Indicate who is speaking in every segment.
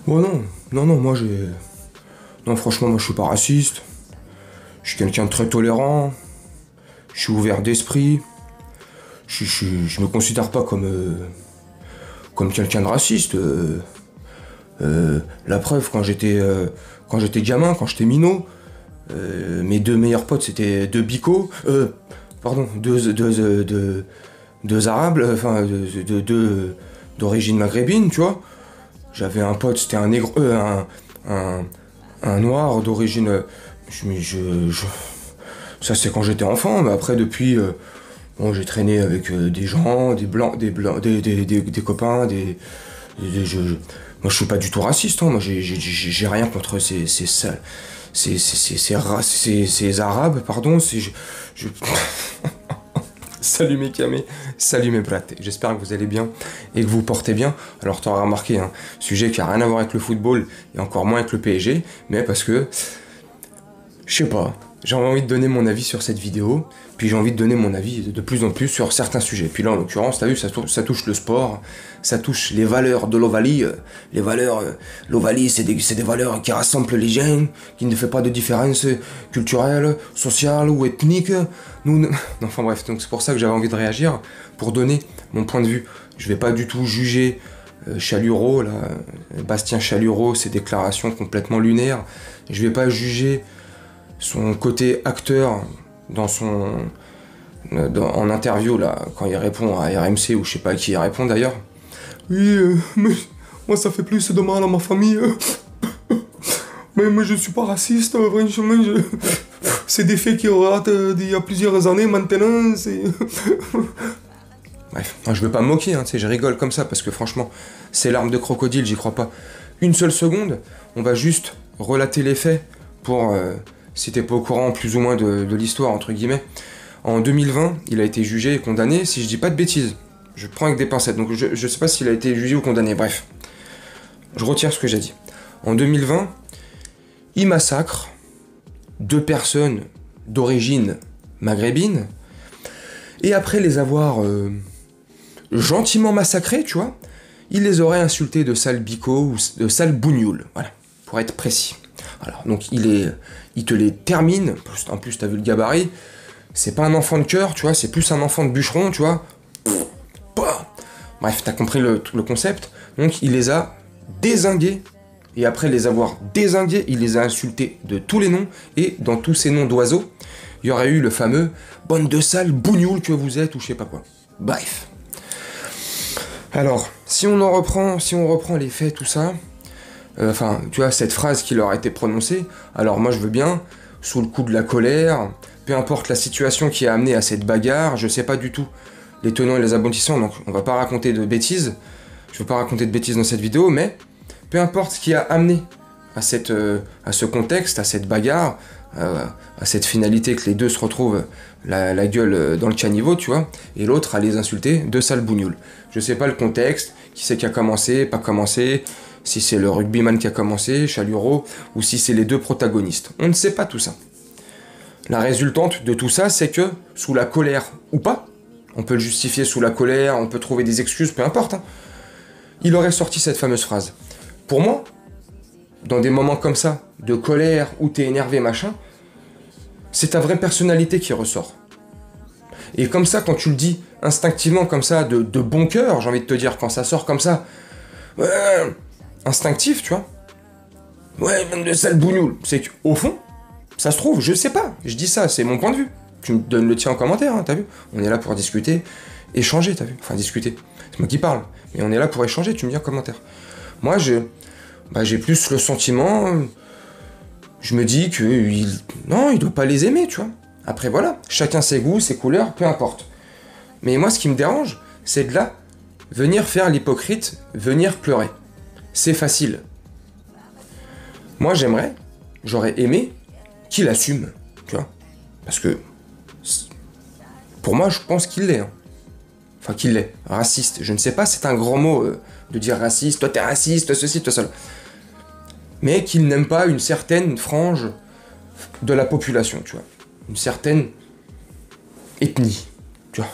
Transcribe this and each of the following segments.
Speaker 1: Oh non, non, non, moi j'ai... Non, franchement, moi je suis pas raciste. Je suis quelqu'un de très tolérant. Je suis ouvert d'esprit. Je me considère pas comme quelqu'un de raciste. La preuve, quand j'étais gamin, quand j'étais minot, mes deux meilleurs potes c'était deux bicos. Pardon, deux arabes, enfin, d'origine maghrébine, tu vois. J'avais un pote, c'était un négro, un noir d'origine. Ça c'est quand j'étais enfant, mais après depuis, bon, j'ai traîné avec des gens, des blancs, des copains, moi je suis pas du tout raciste, hein. Moi j'ai rien contre ces arabes, pardon, je- Salut mes camés, salut mes brates, j'espère que vous allez bien et que vous portez bien. Alors tu auras remarqué, un sujet qui a rien à voir avec le football et encore moins avec le PSG, mais parce que, je sais pas, j'ai envie de donner mon avis sur cette vidéo, puis j'ai envie de donner mon avis de plus en plus sur certains sujets. Puis là en l'occurrence, t'as vu, ça touche le sport, ça touche les valeurs de l'Ovalie, les valeurs, l'Ovalie c'est des valeurs qui rassemblent les gens, qui ne fait pas de différence culturelle, sociale ou ethnique. Non, enfin bref, donc c'est pour ça que j'avais envie de réagir, pour donner mon point de vue. Je vais pas du tout juger Chalureau, là, Bastien Chalureau, ses déclarations complètement lunaires. Je vais pas juger son côté acteur en interview là, quand il répond à RMC ou je sais pas à qui il répond d'ailleurs. Oui, mais moi ça fait plus de mal à ma famille. Mais je suis pas raciste, franchement. C'est des faits qui remontent d'il y a plusieurs années maintenant. Bref, je veux pas me moquer, hein, je rigole comme ça parce que franchement, c'est l'arme de crocodile, j'y crois pas une seule seconde. On va juste relater les faits pour, si t'es pas au courant plus ou moins de l'histoire, entre guillemets. En 2020, il a été jugé et condamné, si je dis pas de bêtises. Je prends avec des pincettes, donc je sais pas s'il a été jugé ou condamné, bref. Je retire ce que j'ai dit. En 2020, il massacre deux personnes d'origine maghrébine, et après les avoir gentiment massacrées, tu vois, il les aurait insultés de sales bicots ou de sales bougnoules, voilà, pour être précis. Alors, donc il te les termine, en plus t'as vu le gabarit, c'est pas un enfant de cœur, tu vois, c'est plus un enfant de bûcheron, tu vois. Bref, t'as compris le concept. Donc il les a dézingués, et après les avoir dézingués, il les a insultés de tous les noms, et dans tous ces noms d'oiseaux, il y aurait eu le fameux « bande de sales bougnoules que vous êtes » ou je sais pas quoi. Bref. Alors, si on reprend les faits, tout ça, enfin, tu vois, cette phrase qui leur a été prononcée, alors moi je veux bien, sous le coup de la colère, peu importe la situation qui a amené à cette bagarre, je sais pas du tout les tenants et les aboutissants, donc on va pas raconter de bêtises, je veux pas raconter de bêtises dans cette vidéo, mais peu importe ce qui a amené à ce contexte, à cette bagarre, à cette finalité que les deux se retrouvent la gueule dans le caniveau, tu vois, et l'autre à les insulter de sale bougnoule. Je sais pas le contexte, qui c'est qui a commencé, pas commencé, si c'est le rugbyman qui a commencé, Chalureau, ou si c'est les deux protagonistes. On ne sait pas tout ça. La résultante de tout ça, c'est que, sous la colère ou pas, on peut le justifier sous la colère, on peut trouver des excuses, peu importe, hein, il aurait sorti cette fameuse phrase. Pour moi, dans des moments comme ça, de colère, où t'es énervé, machin, c'est ta vraie personnalité qui ressort. Et comme ça, quand tu le dis instinctivement, comme ça, de bon cœur, j'ai envie de te dire, quand ça sort comme ça, ouais, instinctif, tu vois, ouais, même de sale bougnoule, c'est qu'au fond, ça se trouve, je sais pas, je dis ça, c'est mon point de vue. Tu me donnes le tien en commentaire, hein, t'as vu? On est là pour discuter, échanger, t'as vu? Enfin, discuter, c'est moi qui parle, mais on est là pour échanger, tu me dis en commentaire. Moi, j'ai plus le sentiment, je me dis que non, il doit pas les aimer, tu vois. Après voilà, chacun ses goûts, ses couleurs, peu importe. Mais moi, ce qui me dérange, c'est de là, venir faire l'hypocrite, venir pleurer. C'est facile. Moi, j'aurais aimé qu'il assume, tu vois. Parce que, pour moi, je pense qu'il l'est. Hein. Enfin, qu'il l'est. Raciste. Je ne sais pas, c'est un grand mot de dire raciste, toi t'es raciste, ceci, toi seul. Mais qu'il n'aime pas une certaine frange de la population, tu vois. Une certaine ethnie, tu vois.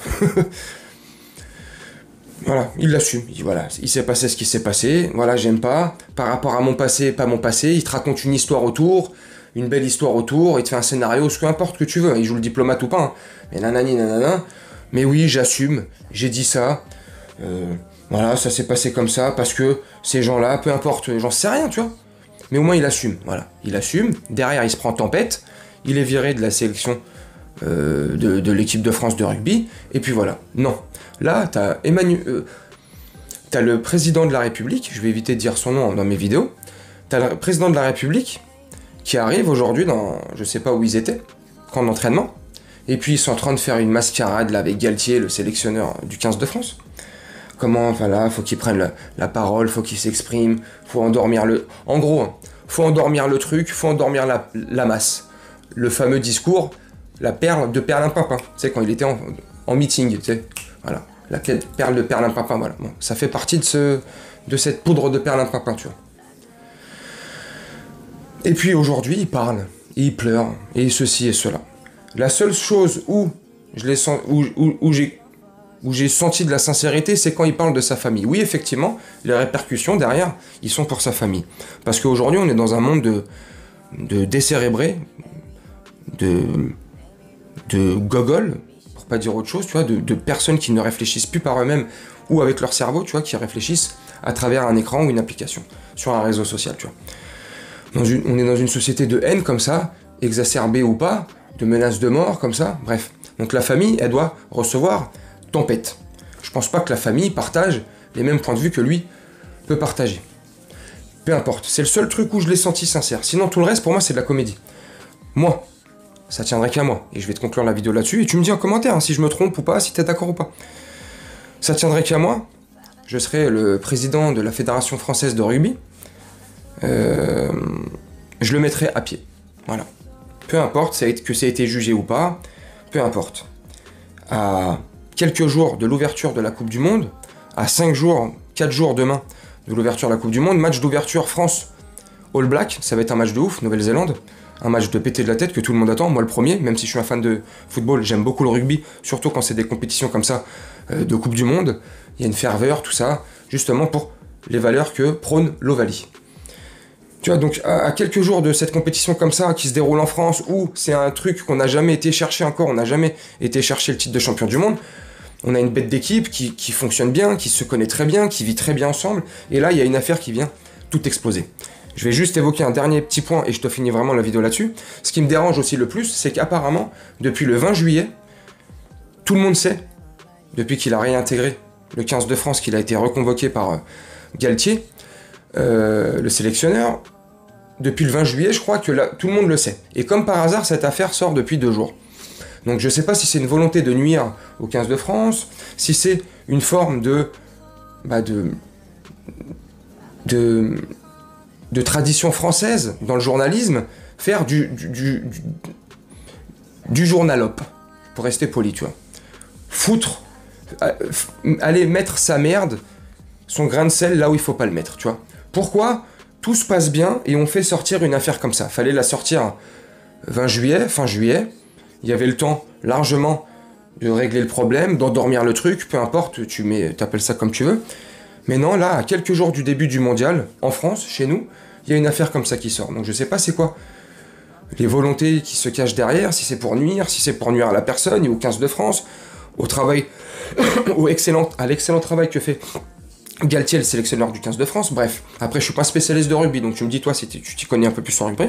Speaker 1: Voilà, il l'assume. Il dit voilà, il s'est passé ce qui s'est passé. Voilà, j'aime pas. Par rapport à mon passé, pas mon passé. Il te raconte une histoire autour, une belle histoire autour. Il te fait un scénario, ce qu'importe que tu veux. Il joue le diplomate ou pas. Hein. Mais nanani nanana. Mais oui, j'assume. J'ai dit ça. Voilà, ça s'est passé comme ça parce que ces gens-là, peu importe, j'en sais rien, tu vois. Mais au moins il assume. Voilà, il assume. Derrière, il se prend tempête. Il est viré de la sélection de l'équipe de France de rugby. Et puis voilà. Non. Là, t'as le président de la République, je vais éviter de dire son nom dans mes vidéos, t'as le président de la République qui arrive aujourd'hui dans, je sais pas où ils étaient, camp d'entraînement, et puis ils sont en train de faire une mascarade là avec Galtier, le sélectionneur du 15 de France. Comment, voilà, faut qu'il prenne la parole, faut qu'il s'exprime, faut endormir le... En gros, faut endormir le truc, faut endormir la masse. Le fameux discours, la perle de Perlimpinpin, tu sais, quand il était en meeting, tu sais, voilà. La perle de Perlimpinpin, voilà. Bon, ça fait partie de cette poudre de Perlimpinpin, tu vois. Et puis aujourd'hui, il parle, et il pleure, et ceci et cela. La seule chose où j'ai senti de la sincérité, c'est quand il parle de sa famille. Oui, effectivement, les répercussions derrière, ils sont pour sa famille. Parce qu'aujourd'hui, on est dans un monde de décérébrés, de gogol, pour pas dire autre chose, tu vois, de personnes qui ne réfléchissent plus par eux-mêmes ou avec leur cerveau, tu vois, qui réfléchissent à travers un écran ou une application, sur un réseau social, tu vois. On est dans une société de haine comme ça, exacerbée ou pas, de menaces de mort comme ça, bref. Donc la famille, elle doit recevoir tempête. Je pense pas que la famille partage les mêmes points de vue que lui peut partager. Peu importe, c'est le seul truc où je l'ai senti sincère. Sinon tout le reste, pour moi, c'est de la comédie. Moi, ça tiendrait qu'à moi. Et je vais te conclure la vidéo là-dessus, et tu me dis en commentaire hein, si je me trompe ou pas, si t'es d'accord ou pas. Ça tiendrait qu'à moi. Je serai le président de la Fédération Française de Rugby. Je le mettrai à pied. Voilà. Peu importe que ça a été jugé ou pas, peu importe. À quelques jours de l'ouverture de la Coupe du Monde, à 5 jours, 4 jours demain de l'ouverture de la Coupe du Monde, match d'ouverture France All Black, ça va être un match de ouf, Nouvelle-Zélande, un match de péter de la tête que tout le monde attend, moi le premier, même si je suis un fan de football, j'aime beaucoup le rugby, surtout quand c'est des compétitions comme ça de Coupe du Monde, il y a une ferveur, tout ça, justement pour les valeurs que prône l'Ovalie. Tu vois, donc à quelques jours de cette compétition comme ça, qui se déroule en France, où c'est un truc qu'on n'a jamais été chercher encore, on n'a jamais été chercher le titre de champion du monde, on a une bête d'équipe qui fonctionne bien, qui se connaît très bien, qui vit très bien ensemble, et là il y a une affaire qui vient tout exploser. Je vais juste évoquer un dernier petit point, et je te finis vraiment la vidéo là-dessus. Ce qui me dérange aussi le plus, c'est qu'apparemment, depuis le 20 juillet, tout le monde sait, depuis qu'il a réintégré le 15 de France, qu'il a été reconvoqué par Galtier, le sélectionneur, depuis le 20 juillet, je crois que là, tout le monde le sait. Et comme par hasard, cette affaire sort depuis 2 jours. Donc je sais pas si c'est une volonté de nuire au 15 de France, si c'est une forme de tradition française dans le journalisme, faire du journalope, pour rester poli, tu vois. Foutre, aller mettre sa merde, son grain de sel là où il faut pas le mettre, tu vois. Pourquoi tout se passe bien et on fait sortir une affaire comme ça? Fallait la sortir 20 juillet, fin juillet. Il y avait le temps largement de régler le problème, d'endormir le truc, peu importe, t'appelles ça comme tu veux. Mais non, là, à quelques jours du début du mondial, en France, chez nous, il y a une affaire comme ça qui sort. Donc je sais pas c'est quoi les volontés qui se cachent derrière, si c'est pour nuire, si c'est pour nuire à la personne et au 15 de France, au travail, à l'excellent travail que fait Galtier, le sélectionneur du 15 de France, bref. Après, je suis pas spécialiste de rugby, donc tu me dis, toi, si tu t'y connais un peu plus en rugby.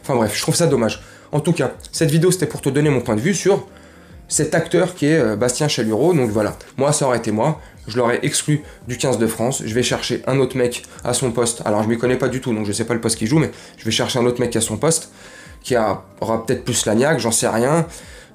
Speaker 1: Enfin bref, je trouve ça dommage. En tout cas, cette vidéo, c'était pour te donner mon point de vue sur cet acteur qui est Bastien Chalureau. Donc voilà, moi, ça aurait été moi. Je l'aurais exclu du 15 de France. Je vais chercher un autre mec à son poste. Alors, je m'y connais pas du tout, donc je sais pas le poste qu'il joue, mais je vais chercher un autre mec à son poste, qui aura peut-être plus la niaque, j'en sais rien.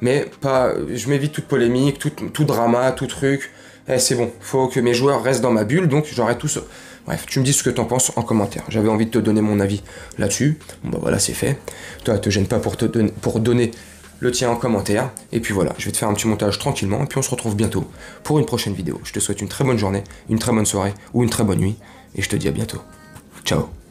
Speaker 1: Mais pas, je m'évite toute polémique, tout drama, tout truc. C'est bon, faut que mes joueurs restent dans ma bulle, donc j'aurai tout ça. Bref, tu me dis ce que t'en penses en commentaire. J'avais envie de te donner mon avis là-dessus. Bon bah voilà, c'est fait. Toi, te gêne pas pour donner le tien en commentaire. Et puis voilà, je vais te faire un petit montage tranquillement, et puis on se retrouve bientôt pour une prochaine vidéo. Je te souhaite une très bonne journée, une très bonne soirée, ou une très bonne nuit, et je te dis à bientôt. Ciao.